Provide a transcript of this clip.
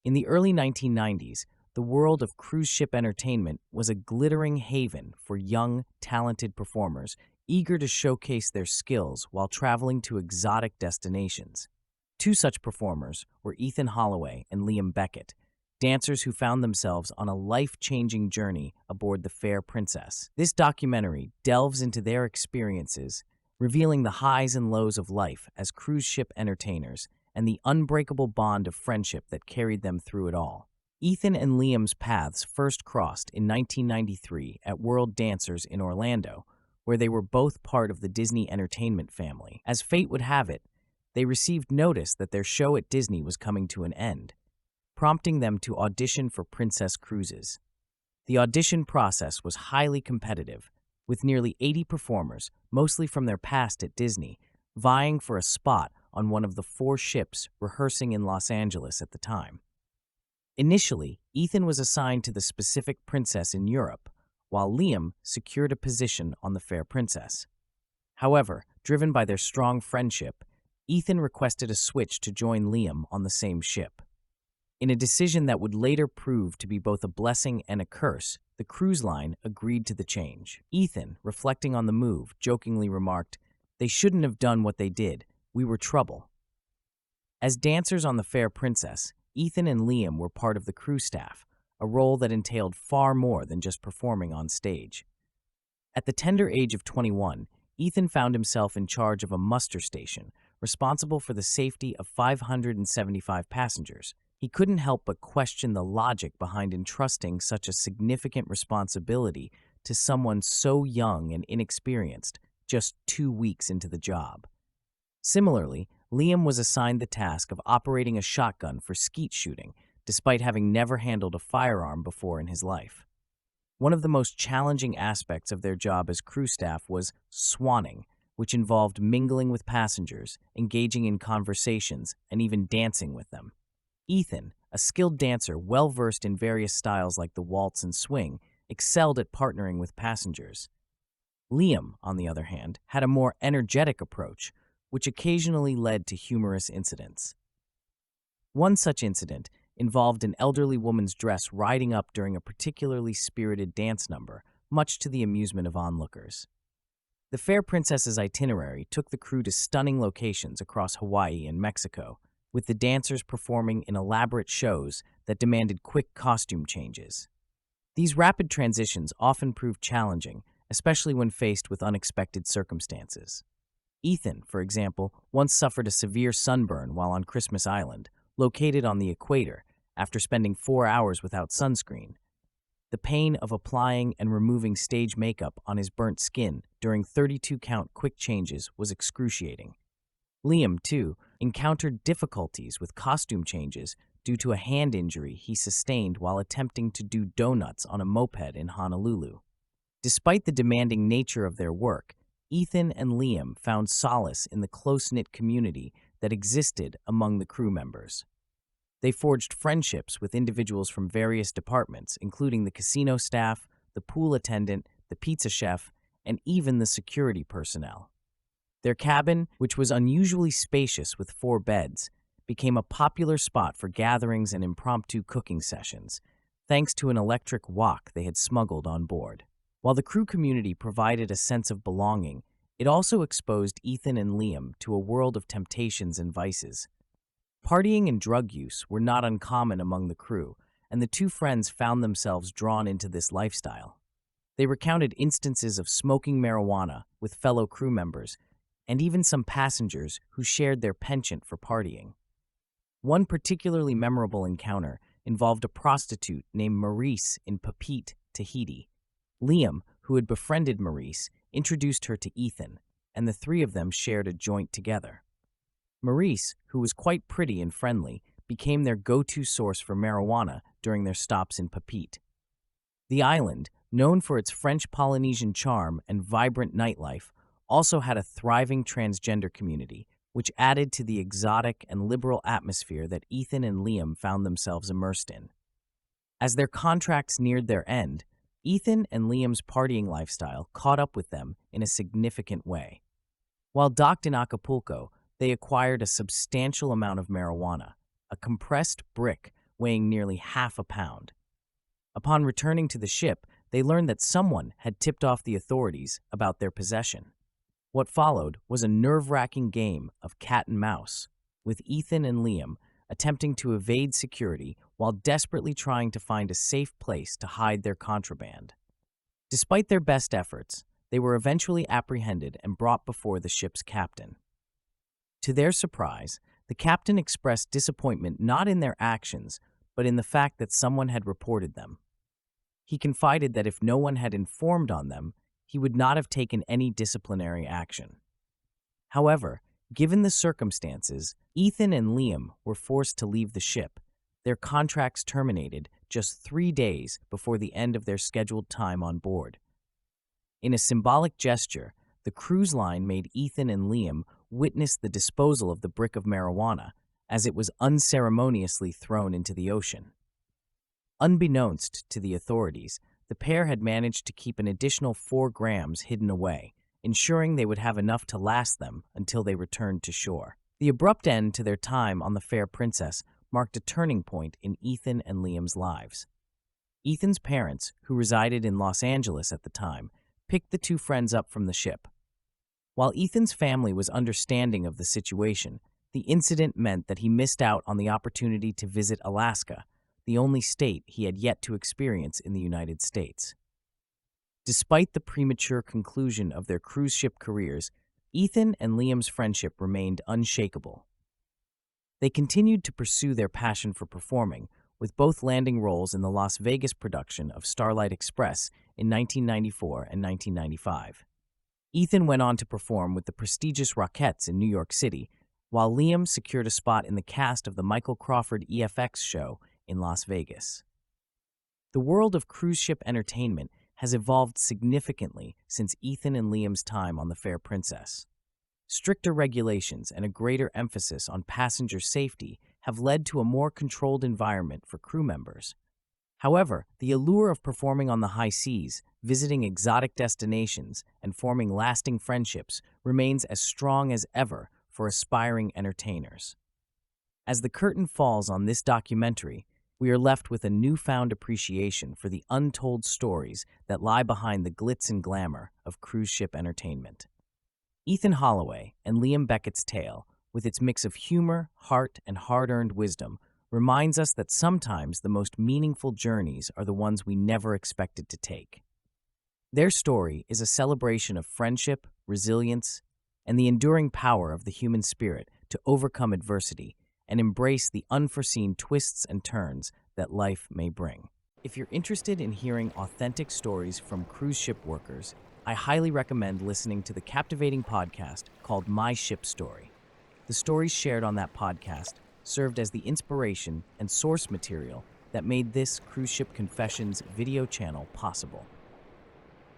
In the early 1990s, the world of cruise ship entertainment was a glittering haven for young, talented performers eager to showcase their skills while traveling to exotic destinations. Two such performers were Ethan Holloway and Liam Beckett, dancers who found themselves on a life-changing journey aboard the Fair Princess. This documentary delves into their experiences, revealing the highs and lows of life as cruise ship entertainers and the unbreakable bond of friendship that carried them through it all. Ethan and Liam's paths first crossed in 1993 at World Dancers in Orlando, where they were both part of the Disney Entertainment family. As fate would have it, they received notice that their show at Disney was coming to an end, prompting them to audition for Princess Cruises. The audition process was highly competitive, with nearly 80 performers, mostly from their past at Disney, vying for a spot on one of the 4 ships rehearsing in Los Angeles at the time. Initially, Ethan was assigned to the specific princess in Europe, while Liam secured a position on the Fair Princess. However, driven by their strong friendship, Ethan requested a switch to join Liam on the same ship. In a decision that would later prove to be both a blessing and a curse, the cruise line agreed to the change. Ethan, reflecting on the move, jokingly remarked, "They shouldn't have done what they did. We were trouble." As dancers on the Fair Princess, Ethan and Liam were part of the crew staff, a role that entailed far more than just performing on stage. At the tender age of 21, Ethan found himself in charge of a muster station, responsible for the safety of 575 passengers. He couldn't help but question the logic behind entrusting such a significant responsibility to someone so young and inexperienced, just 2 weeks into the job. Similarly, Liam was assigned the task of operating a shotgun for skeet shooting, despite having never handled a firearm before in his life. One of the most challenging aspects of their job as crew staff was swanning, which involved mingling with passengers, engaging in conversations, and even dancing with them. Ethan, a skilled dancer well-versed in various styles like the waltz and swing, excelled at partnering with passengers. Liam, on the other hand, had a more energetic approach, which occasionally led to humorous incidents. One such incident involved an elderly woman's dress riding up during a particularly spirited dance number, much to the amusement of onlookers. The Fair Princess's itinerary took the crew to stunning locations across Hawaii and Mexico, with the dancers performing in elaborate shows that demanded quick costume changes. These rapid transitions often proved challenging, especially when faced with unexpected circumstances. Ethan, for example, once suffered a severe sunburn while on Christmas Island, located on the equator, after spending 4 hours without sunscreen. The pain of applying and removing stage makeup on his burnt skin during 32-count quick changes was excruciating. Liam, too, encountered difficulties with costume changes due to a hand injury he sustained while attempting to do donuts on a moped in Honolulu. Despite the demanding nature of their work, Ethan and Liam found solace in the close-knit community that existed among the crew members. They forged friendships with individuals from various departments, including the casino staff, the pool attendant, the pizza chef, and even the security personnel. Their cabin, which was unusually spacious with 4 beds, became a popular spot for gatherings and impromptu cooking sessions, thanks to an electric wok they had smuggled on board. While the crew community provided a sense of belonging, it also exposed Ethan and Liam to a world of temptations and vices. Partying and drug use were not uncommon among the crew, and the two friends found themselves drawn into this lifestyle. They recounted instances of smoking marijuana with fellow crew members, and even some passengers who shared their penchant for partying. One particularly memorable encounter involved a prostitute named Maurice in Papeete, Tahiti. Liam, who had befriended Maurice, introduced her to Ethan, and the 3 of them shared a joint together. Maurice, who was quite pretty and friendly, became their go-to source for marijuana during their stops in Papeete. The island, known for its French-Polynesian charm and vibrant nightlife, also had a thriving transgender community, which added to the exotic and liberal atmosphere that Ethan and Liam found themselves immersed in. As their contracts neared their end, Ethan and Liam's partying lifestyle caught up with them in a significant way. While docked in Acapulco, they acquired a substantial amount of marijuana, a compressed brick weighing nearly half a pound. Upon returning to the ship, they learned that someone had tipped off the authorities about their possession. What followed was a nerve-wracking game of cat and mouse, with Ethan and Liam attempting to evade security while desperately trying to find a safe place to hide their contraband. Despite their best efforts, they were eventually apprehended and brought before the ship's captain. To their surprise, the captain expressed disappointment not in their actions, but in the fact that someone had reported them. He confided that if no one had informed on them, he would not have taken any disciplinary action. However, given the circumstances, Ethan and Liam were forced to leave the ship. Their contracts terminated just 3 days before the end of their scheduled time on board. In a symbolic gesture, the cruise line made Ethan and Liam witness the disposal of the brick of marijuana as it was unceremoniously thrown into the ocean. Unbeknownst to the authorities, the pair had managed to keep an additional 4 grams hidden away, ensuring they would have enough to last them until they returned to shore. The abrupt end to their time on the Fair Princess marked a turning point in Ethan and Liam's lives. Ethan's parents, who resided in Los Angeles at the time, picked the two friends up from the ship. While Ethan's family was understanding of the situation, the incident meant that he missed out on the opportunity to visit Alaska, the only state he had yet to experience in the United States. Despite the premature conclusion of their cruise ship careers, Ethan and Liam's friendship remained unshakable. They continued to pursue their passion for performing, with both landing roles in the Las Vegas production of Starlight Express in 1994 and 1995. Ethan went on to perform with the prestigious Rockettes in New York City, while Liam secured a spot in the cast of the Michael Crawford EFX show in Las Vegas. The world of cruise ship entertainment has evolved significantly since Ethan and Liam's time on the Fair Princess. Stricter regulations and a greater emphasis on passenger safety have led to a more controlled environment for crew members. However, the allure of performing on the high seas, visiting exotic destinations, and forming lasting friendships remains as strong as ever for aspiring entertainers. As the curtain falls on this documentary, we are left with a newfound appreciation for the untold stories that lie behind the glitz and glamour of cruise ship entertainment. Ethan Holloway and Liam Beckett's tale, with its mix of humor, heart, and hard-earned wisdom, reminds us that sometimes the most meaningful journeys are the ones we never expected to take. Their story is a celebration of friendship, resilience, and the enduring power of the human spirit to overcome adversity and embrace the unforeseen twists and turns that life may bring. If you're interested in hearing authentic stories from cruise ship workers, I highly recommend listening to the captivating podcast called My Ship Story. The stories shared on that podcast served as the inspiration and source material that made this Cruise Ship Confessions video channel possible.